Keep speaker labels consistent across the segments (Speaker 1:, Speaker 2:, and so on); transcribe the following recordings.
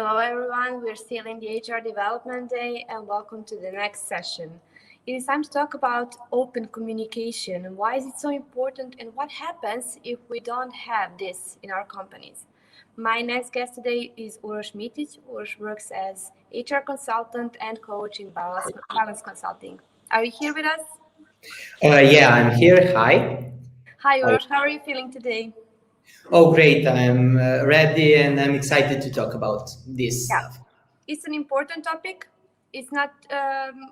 Speaker 1: Hello everyone, we're still in the HR Development Day and welcome to the next session. It is time to talk about open communication. Why is it so important and what happens if we don't have this in our companies? My next guest today is Uros Mitic. Uros works as HR consultant and coach in Balance Consulting. Are you here with us?
Speaker 2: Yeah, I'm here. Hi.
Speaker 1: Hi Uros, how are you feeling today?
Speaker 2: Oh, great. I'm ready and I'm excited to talk about this stuff.
Speaker 1: It's an important topic. It's not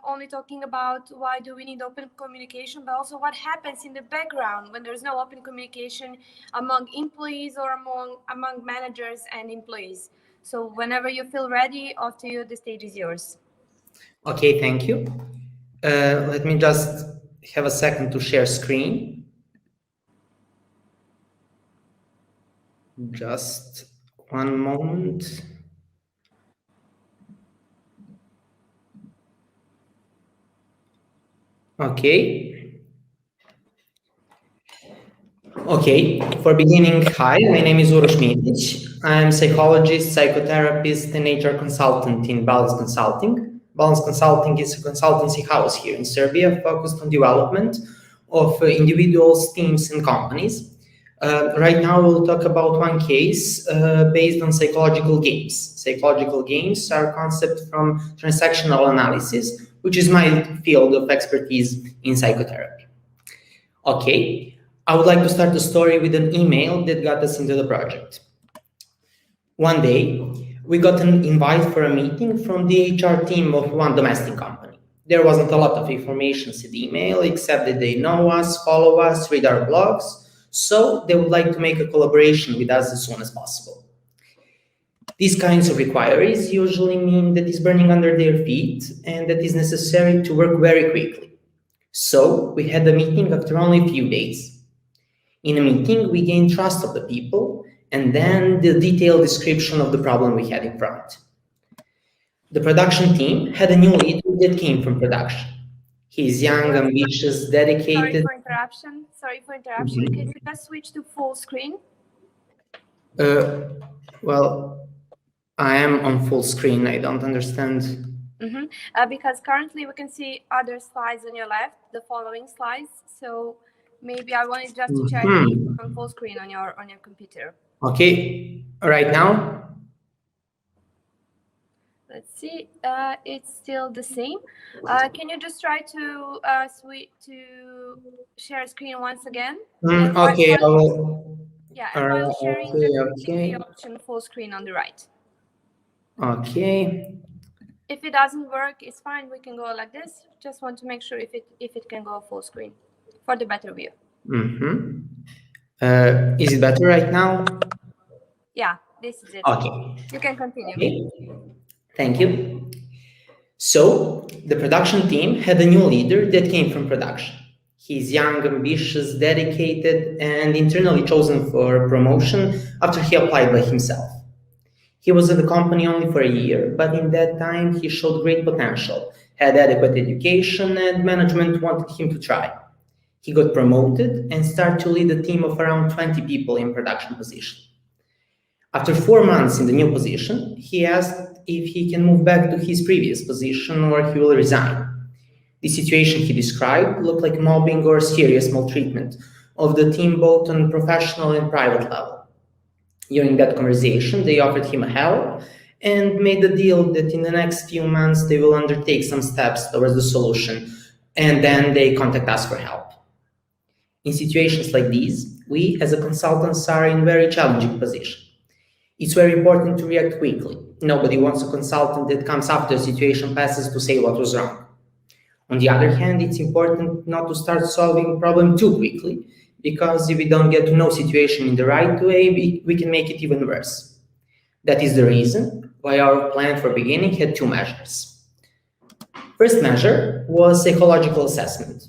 Speaker 1: only talking about why do we need open communication, but also what happens in the background when there's no open communication among employees or among managers and employees. So whenever you feel ready, off to you, the stage is yours.
Speaker 2: Okay, thank you. Let me just have a second to share screen. Just one moment. Okay. For beginning, hi, my name is Uros Mitic. I'm psychologist, psychotherapist, and HR consultant in Balance Consulting. Balance Consulting is a consultancy house here in Serbia focused on development of individuals, teams, and companies. Right now, we'll talk about one case based on psychological games. Psychological games are a concept from transactional analysis, which is my field of expertise in psychotherapy. Okay. I would like to start the story with an email that got us into the project. One day, we got an invite for a meeting from the HR team of one domestic company. There wasn't a lot of information in the email, except that they know us, follow us, read our blogs, so they would like to make a collaboration with us as soon as possible. These kinds of inquiries usually mean that it's burning under their feet and that it's necessary to work very quickly. So we had a meeting after only a few days. In a meeting, we gained trust of the people and then the detailed description of the problem we had in front. The production team had a new leader that came from production. He's young, ambitious, dedicated.
Speaker 1: Sorry for interruption. Can you just switch to full screen?
Speaker 2: Well, I am on full screen. I don't understand.
Speaker 1: Because currently we can see other slides on your left, the following slides. So maybe I wanted just to check on full screen on your computer.
Speaker 2: Okay, right now.
Speaker 1: Let's see. It's still the same. Can you just try to share screen once again?
Speaker 2: Okay, I will.
Speaker 1: Yeah, and while sharing, the option full screen on the right.
Speaker 2: Okay.
Speaker 1: If it doesn't work, it's fine. We can go like this. Just want to make sure if it can go full screen for the better view.
Speaker 2: Is it better right now?
Speaker 1: Yeah, this is it.
Speaker 2: Okay.
Speaker 1: You can continue.
Speaker 2: Okay. Thank you. So the production team had a new leader that came from production. He's young, ambitious, dedicated, and internally chosen for promotion after he applied by himself. He was at the company only for a year, but in that time he showed great potential, had adequate education, and management wanted him to try. He got promoted and started to lead a team of around 20 people in production position. After 4 months in the new position, he asked if he can move back to his previous position or he will resign. The situation he described looked like mobbing or serious maltreatment of the team both on professional and private level. During that conversation, they offered him help and made a deal that in the next few months they will undertake some steps towards the solution, and then they contact us for help. In situations like these, we as a consultants are in a very challenging position. It's very important to react quickly. Nobody wants a consultant that comes after a situation passes to say what was wrong. On the other hand, it's important not to start solving a problem too quickly, because if we don't get to know situation in the right way, we can make it even worse. That is the reason why our plan for beginning had 2 measures. First measure was psychological assessment.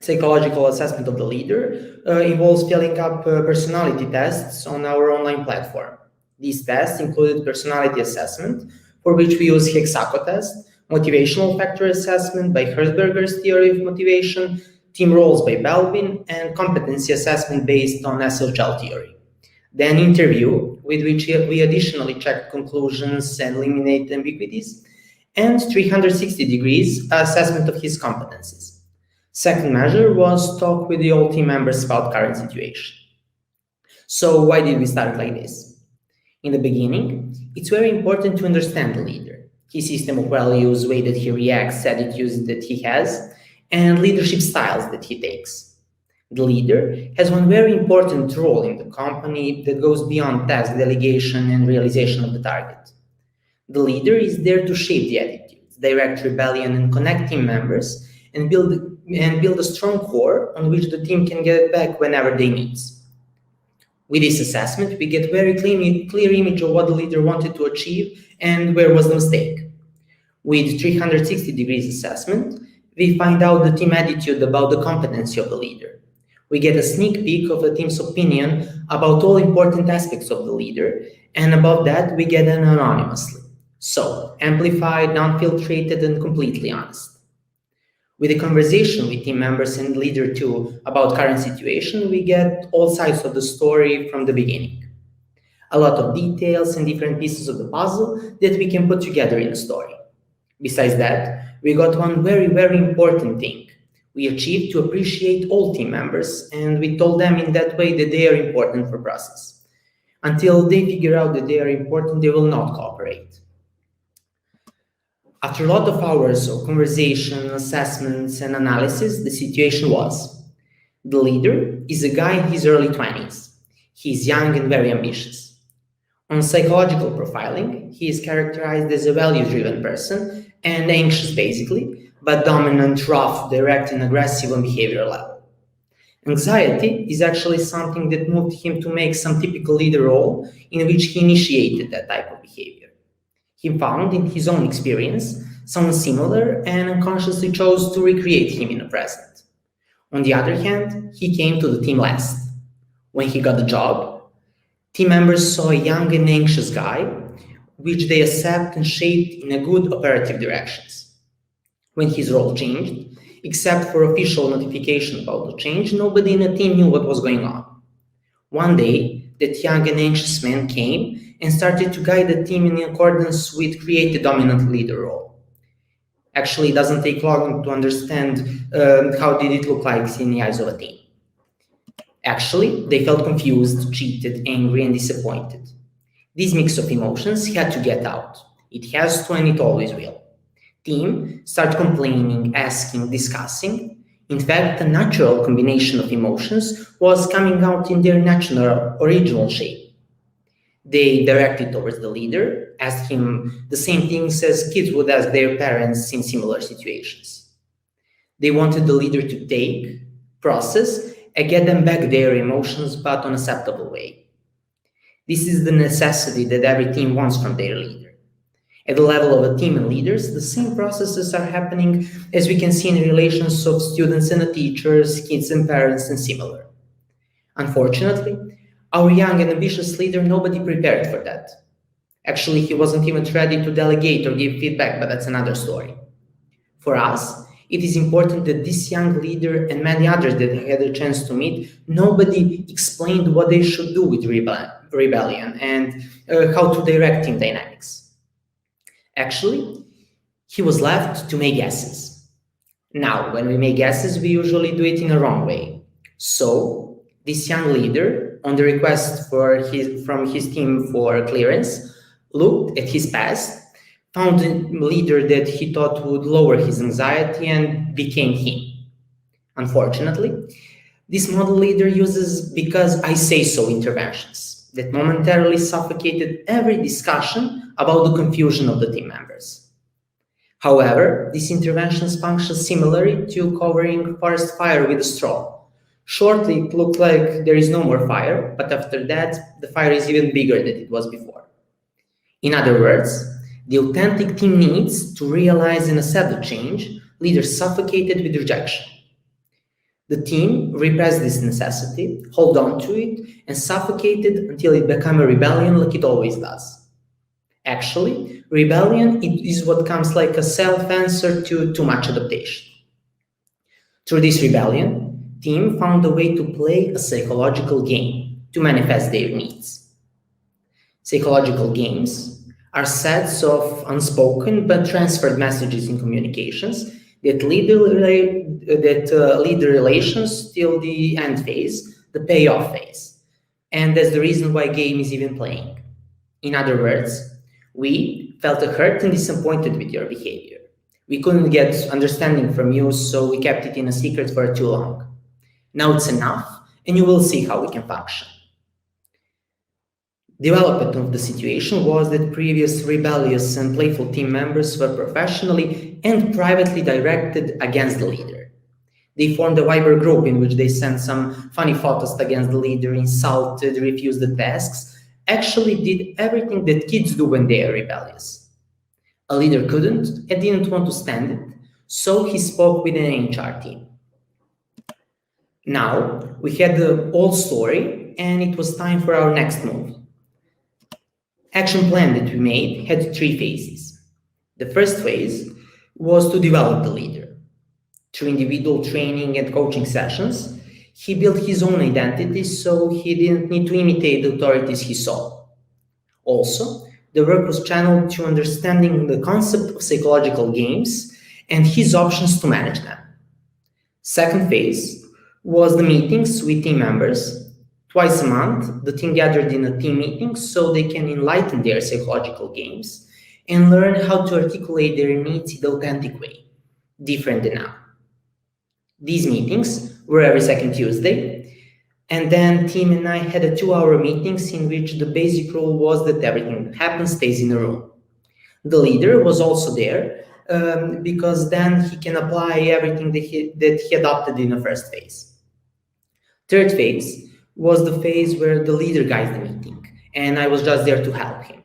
Speaker 2: Psychological assessment of the leader involves filling up personality tests on our online platform. These tests included personality assessment, for which we use Hexaco test, motivational factor assessment by Herzberger's theory of motivation, team roles by Belbin, and competency assessment based on SLGL theory. then interview, with which we additionally checked conclusions and eliminate ambiguities, and 360 degrees assessment of his competencies. Second measure was talk with the all team members about current situation. So why did we start like this? In the beginning, it's very important to understand the leader, his system of values, way that he reacts, attitudes that he has, and leadership styles that he takes. The leader has one very important role in the company that goes beyond task delegation and realization of the target. The leader is there to shape the attitudes, direct rebellion, and connect team members, and build a strong core on which the team can get back whenever they need. With this assessment, we get very clear image of what the leader wanted to achieve and where was the mistake. With 360 degrees assessment, we find out the team attitude about the competency of the leader. We get a sneak peek of the team's opinion about all important aspects of the leader, and about that we get an anonymously. So, amplified, unfiltrated, and completely honest. With a conversation with team members and leader too about current situation, we get all sides of the story from the beginning. A lot of details and different pieces of the puzzle that we can put together in a story. Besides that, we got one very, very important thing. We achieved to appreciate all team members, and we told them in that way that they are important for process. Until they figure out that they are important, they will not cooperate. After a lot of hours of conversation, assessments, and analysis, the situation was: the leader is a guy in his early 20s. He is young and very ambitious. On psychological profiling, he is characterized as a value-driven person and anxious basically, but dominant, rough, direct, and aggressive on behavior level. Anxiety is actually something that moved him to make some typical leader role in which he initiated that type of behavior. He found in his own experience someone similar and unconsciously chose to recreate him in the present. On the other hand, he came to the team last. When he got the job, team members saw a young and anxious guy, which they accept and shaped in a good operative directions. When his role changed, except for official notification about the change, nobody in the team knew what was going on. One day, that young and anxious man came and started to guide the team in accordance with create the dominant leader role. Actually, it doesn't take long to understand how did it look like in the eyes of a team. Actually, they felt confused, cheated, angry, and disappointed. This mix of emotions had to get out. It has to, and it always will. Team start complaining, asking, discussing. In fact, a natural combination of emotions was coming out in their natural, original shape. They directed towards the leader, asked him the same things as kids would ask their parents in similar situations. They wanted the leader to take, process, and get them back their emotions, but on an acceptable way. This is the necessity that every team wants from their leader. At the level of a team and leaders, the same processes are happening as we can see in relations of students and the teachers, kids and parents, and similar. Unfortunately, our young and ambitious leader, nobody prepared for that. Actually, he wasn't even ready to delegate or give feedback, but that's another story. For us, it is important that this young leader and many others that I had a chance to meet, nobody explained what they should do with rebellion and how to direct team dynamics. Actually, he was left to make guesses. Now, when we make guesses, we usually do it in a wrong way. So, this young leader, on the request from his team for clearance, looked at his past, found a leader that he thought would lower his anxiety, and became him. Unfortunately, this model leader uses because I say so interventions that momentarily suffocated every discussion about the confusion of the team members. However, these interventions function similarly to covering forest fire with a straw. Shortly, it looked like there is no more fire, but after that, the fire is even bigger than it was before. In other words, the authentic team needs to realize and accept the change, leaders suffocated with rejection. The team repressed this necessity, hold on to it, and suffocated until it became a rebellion like it always does. Actually, rebellion is what comes like a self-answer to too much adaptation. Through this rebellion, team found a way to play a psychological game. to manifest their needs. Psychological games are sets of unspoken but transferred messages in communications that lead the relations till the end phase, the payoff phase. And that's the reason why game is even playing. In other words, we felt hurt and disappointed with your behavior. We couldn't get understanding from you, so we kept it in a secret for too long. Now it's enough, and you will see how we can function. Development of the situation was that previous rebellious and playful team members were professionally and privately directed against the leader. They formed a Viber group in which they sent some funny photos against the leader, insulted, refused the tasks, actually did everything that kids do when they are rebellious. A leader couldn't and didn't want to stand it, so he spoke with an HR team. Now, we had the whole story, and it was time for our next move. Action plan that we made had 3 phases. The first phase was to develop the leader. Through individual training and coaching sessions, he built his own identity so he didn't need to imitate the authorities he saw. Also, the work was channeled to understanding the concept of psychological games and his options to manage them. Second phase was the meetings with team members. Twice a month, the team gathered in a team meeting so they can enlighten their psychological games and learn how to articulate their needs in the authentic way, different than now. These meetings were every second Tuesday, and then team and I had a 2-hour meetings in which the basic rule was that everything that happens stays in a room. The leader was also there because then he can apply everything that he adopted in the first phase. Third phase was the phase where the leader guides the meeting, and I was just there to help him.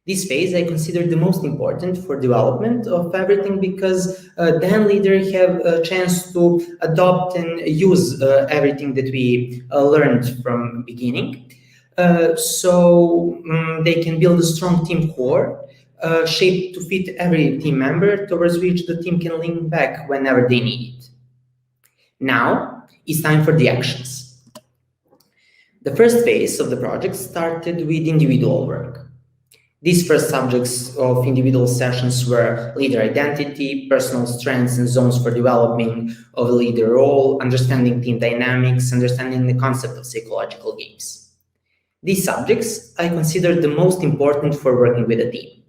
Speaker 2: This phase I consider the most important for development of everything because then leaders have a chance to adopt and use everything that we learned from beginning. So they can build a strong team core, shaped to fit every team member towards which the team can lean back whenever they need it. Now it's time for the actions. The first phase of the project started with individual work. These first subjects of individual sessions were leader identity, personal strengths and zones for developing of a leader role, understanding team dynamics, understanding the concept of psychological games. These subjects I consider the most important for working with a team.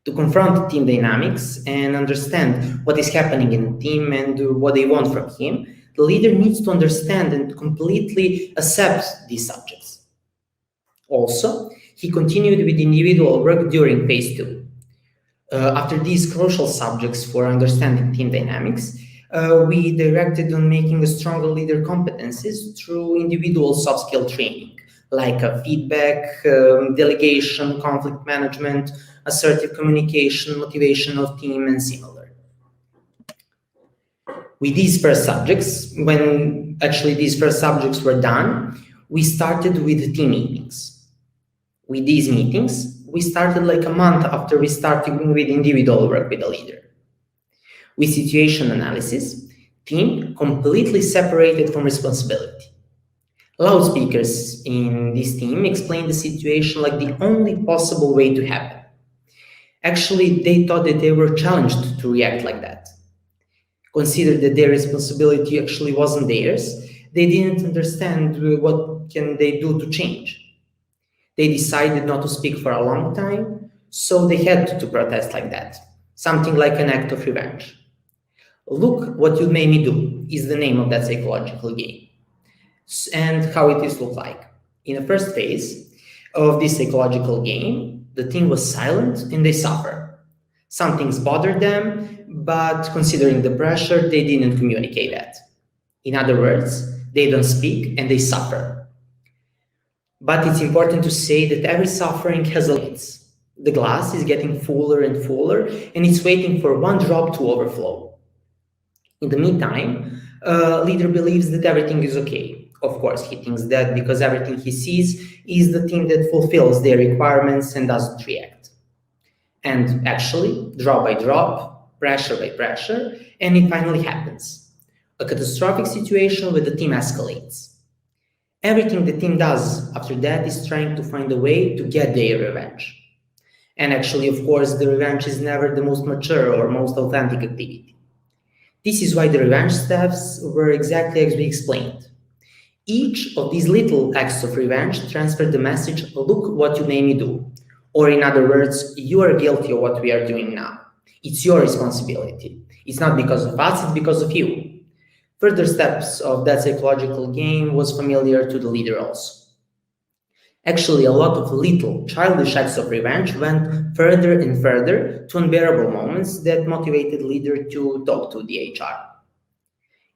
Speaker 2: To confront team dynamics and understand what is happening in the team and what they want from him, the leader needs to understand and completely accept these subjects. Also, he continued with individual work during phase 2. After these crucial subjects for understanding team dynamics, we directed on making a stronger leader competencies through individual soft skill training, like feedback, delegation, conflict management, assertive communication, motivation of team, and similar. With these first subjects, when actually these first subjects were done, we started with team meetings. With these meetings, we started like a month after we started with individual work with the leader. With situation analysis, team completely separated from responsibility. Loudspeakers in this team explained the situation like the only possible way to happen. Actually, they thought that they were challenged to react like that. Considered that their responsibility actually wasn't theirs, they didn't understand what can they do to change. They decided not to speak for a long time, so they had to protest like that, something like an act of revenge. Look what you made me do is the name of that psychological game, and how it is look like. In the first phase of this psychological game, the team was silent and they suffer. Some things bothered them, but considering the pressure, they didn't communicate that. In other words, they don't speak and they suffer. But it's important to say that every suffering has a limit. The glass is getting fuller and fuller, and it's waiting for one drop to overflow. In the meantime, leader believes that everything is okay. Of course, he thinks that because everything he sees is the thing that fulfills their requirements and doesn't react. And actually, drop by drop, pressure by pressure, and it finally happens. A catastrophic situation where the team escalates. Everything the team does after that is trying to find a way to get their revenge. And actually, of course, the revenge is never the most mature or most authentic activity. This is why the revenge steps were exactly as we explained. Each of these little acts of revenge transferred the message, look what you made me do. Or in other words, you are guilty of what we are doing now. It's your responsibility. It's not because of us, it's because of you. Further steps of that psychological game was familiar to the leader also. Actually, a lot of little childish acts of revenge went further and further to unbearable moments that motivated leader to talk to the HR.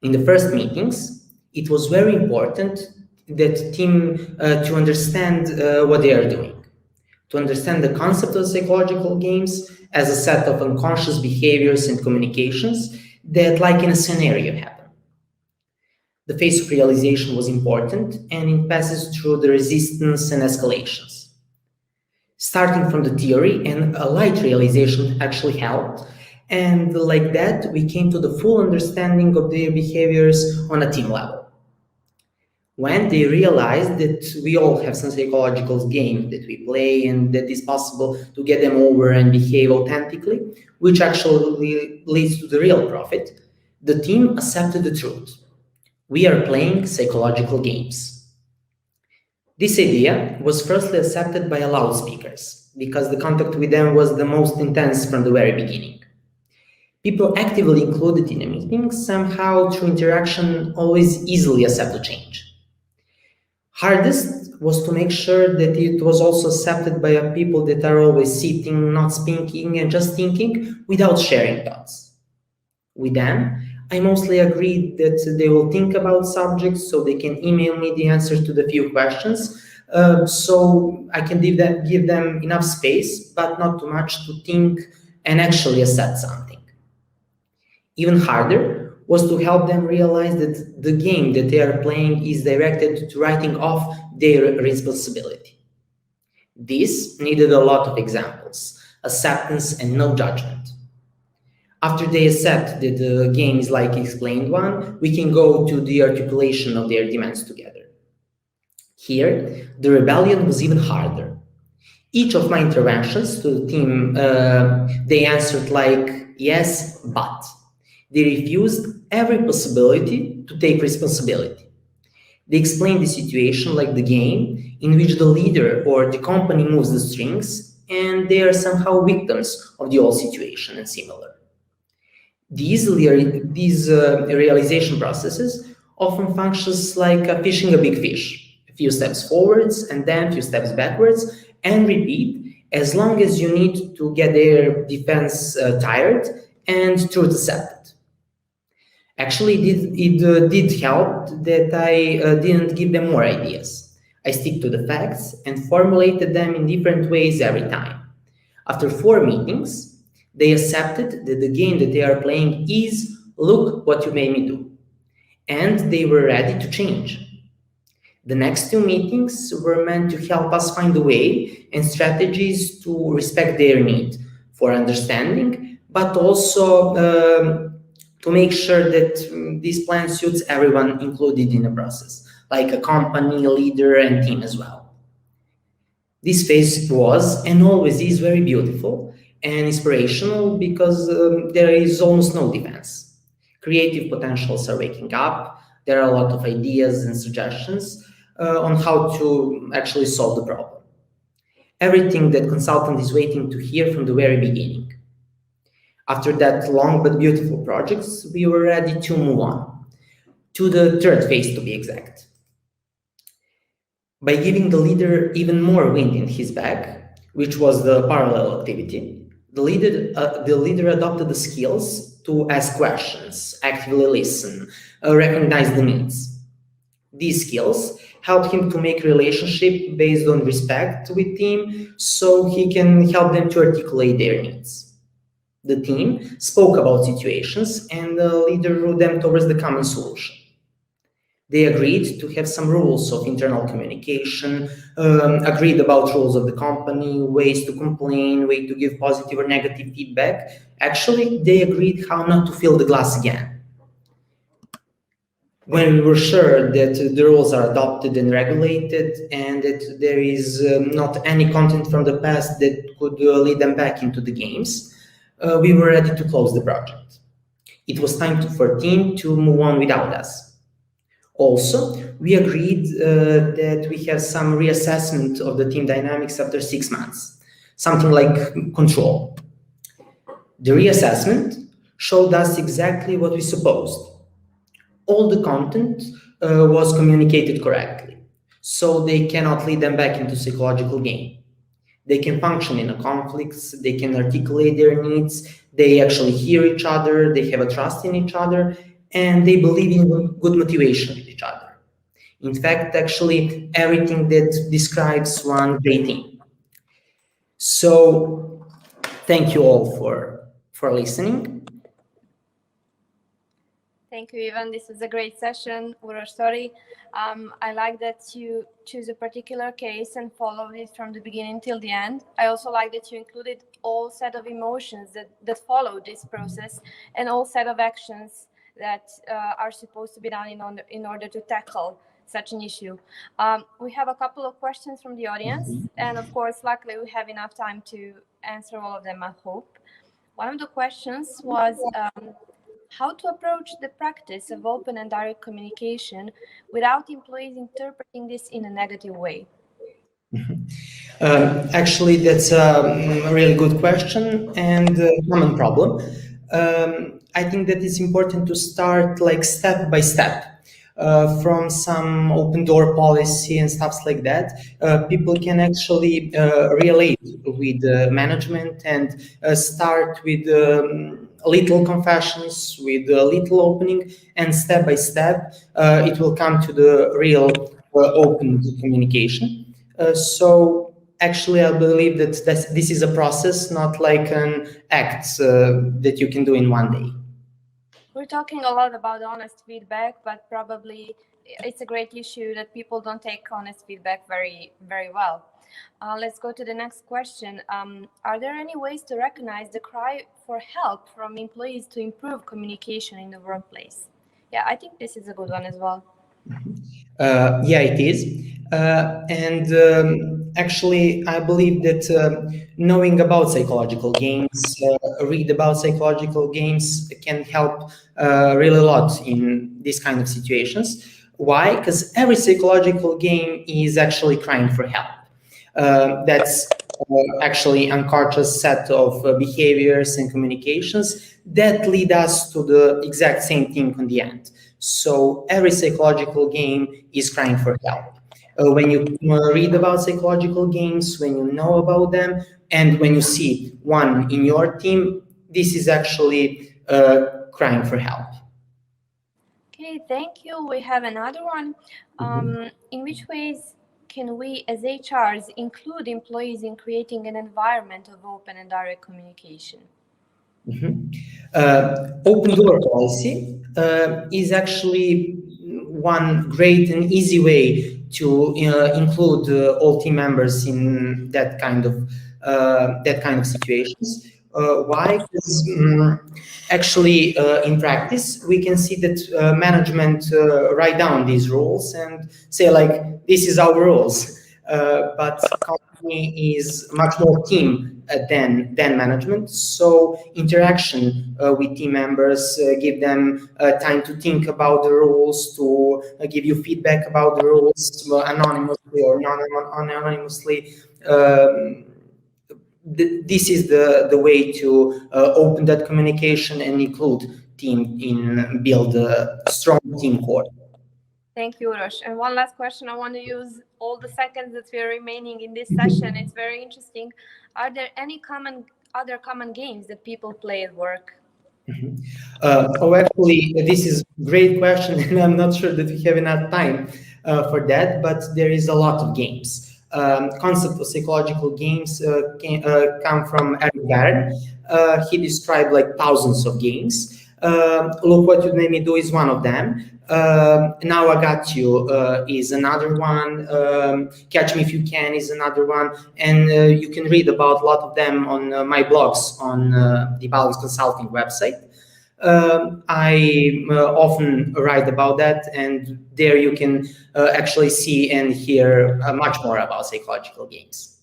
Speaker 2: In the first meetings, it was very important that team to understand what they are doing, to understand the concept of psychological games as a set of unconscious behaviors and communications that, like in a scenario, happen. The phase of realization was important, and it passes through the resistance and escalations. Starting from the theory, and a light realization actually helped, and like that, we came to the full understanding of their behaviors on a team level. When they realized that we all have some psychological game that we play and that it's possible to get them over and behave authentically, which actually leads to the real profit, the team accepted the truth. We are playing psychological games. This idea was firstly accepted by loudspeakers because the contact with them was the most intense from the very beginning. People actively included in a meeting somehow through interaction always easily accept the change. Hardest was to make sure that it was also accepted by people that are always sitting, not speaking, and just thinking without sharing thoughts. With them, I mostly agreed that they will think about subjects so they can email me the answers to the few questions, so I can give them enough space, but not too much to think and actually assess something. Even harder was to help them realize that the game that they are playing is directed to writing off their responsibility. This needed a lot of examples, acceptance, and no judgment. After they accept that the game is like explained one, we can go to the articulation of their demands together. Here, the rebellion was even harder. Each of my interventions to the team, they answered like, yes, but. They refused every possibility to take responsibility. They explained the situation like the game in which the leader or the company moves the strings and they are somehow victims of the whole situation and similar. These realization processes often functions like fishing a big fish, a few steps forwards and then a few steps backwards, and repeat as long as you need to get their defense tired and truth accepted. Actually, it did help that I didn't give them more ideas. I stick to the facts and formulated them in different ways every time. After 4 meetings, they accepted that the game that they are playing is look what you made me do. And they were ready to change. The next 2 meetings were meant to help us find a way and strategies to respect their need for understanding, but also to make sure that this plan suits everyone included in the process, like a company, leader, and team as well. This phase was and always is very beautiful and inspirational because there is almost no defense. Creative potentials are waking up. There are a lot of ideas and suggestions on how to actually solve the problem. Everything that consultant is waiting to hear from the very beginning. After that long but beautiful projects, we were ready to move on to the third phase, to be exact. By giving the leader even more wind in his back, which was the parallel activity, the leader adopted the skills to ask questions, actively listen, recognize the needs. These skills helped him to make relationship based on respect with team so he can help them to articulate their needs. The team spoke about situations and the leader ruled them towards the common solution. They agreed to have some rules of internal communication, agreed about rules of the company, ways to complain, way to give positive or negative feedback. Actually, they agreed how not to fill the glass again. when we were sure that the rules are adopted and regulated and that there is not any content from the past that could lead them back into the games, we were ready to close the project. It was time for team to move on without us. Also, we agreed that we have some reassessment of the team dynamics after 6 months, something like control. The reassessment showed us exactly what we supposed. All the content was communicated correctly, so they cannot lead them back into psychological game. They can function in a conflicts, they can articulate their needs, they actually hear each other, they have a trust in each other, and they believe in good motivation with each other. In fact, actually, everything that describes one great team. So, thank you all for listening.
Speaker 1: Thank you, Ivan. This was a great session. Uros, sorry. I like that you choose a particular case and followed it from the beginning till the end. I also like that you included all set of emotions that follow this process and all set of actions that are supposed to be done in order to tackle such an issue. We have a couple of questions from the audience, and of course, luckily, we have enough time to answer all of them, I hope. One of the questions was, how to approach the practice of open and direct communication without employees interpreting this in a negative way?
Speaker 2: Actually, that's a really good question and a common problem. I think that it's important to start like step by step. From some open door policy and stuffs like that, people can actually relate with management and start with little confessions, with little opening, and step by step, it will come to the real open communication. So actually, I believe that this is a process, not like an act that you can do in one day.
Speaker 1: We're talking a lot about honest feedback, but probably it's a great issue that people don't take honest feedback very, very well. Let's go to the next question. Are there any ways to recognize the cry for help from employees to improve communication in the workplace? Yeah, I think this is a good one as well.
Speaker 2: Yeah, it is. Actually, I believe that knowing about psychological games, read about psychological games can help really a lot in these kind of situations. Why? Because every psychological game is actually crying for help. That's actually unconscious set of behaviors and communications that lead us to the exact same thing in the end. So every psychological game is crying for help. When you read about psychological games, when you know about them, and when you see one in your team, this is actually crying for help.
Speaker 1: Okay, thank you. We have another one. In which ways can we as HRs include employees in creating an environment of open and direct communication?
Speaker 2: Open door policy is actually one great and easy way to include all team members in that kind of situations. Why? Because actually, in practice, we can see that management write down these rules and say like, "This is our rules." But company is much more team than management. So interaction with team members, give them time to think about the rules, to give you feedback about the rules anonymously or non-anonymously. This is the way to open that communication and include team in build a strong team core.
Speaker 1: Thank you, Uros. And one last question. I want to use all the seconds that we're remaining in this session. It's very interesting. Are there any other common games that people play at work?
Speaker 2: Actually, this is a great question, and I'm not sure that we have enough time for that, but there is a lot of games. Concept of psychological games come from Eric Barron. He described like thousands of games. Look What You Made Me Do is one of them. Now I Got You is another one. Catch Me If You Can is another one. And you can read about a lot of them on my blogs on the Balance Consulting website. I often write about that, and there you can actually see and hear much more about psychological games.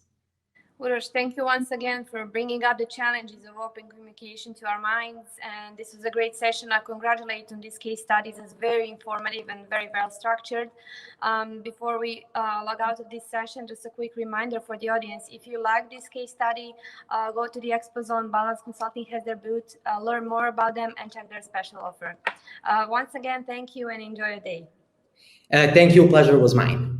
Speaker 1: Uros, thank you once again for bringing up the challenges of open communication to our minds. And this was a great session. I congratulate on these case studies. It's very informative and very well structured. Before we log out of this session, just a quick reminder for the audience. If you like this case study, go to the Expo Zone. Balance Consulting has their booth. Learn more about them and check their special offer. Once again, thank you and enjoy your day.
Speaker 2: Thank you. Pleasure was mine.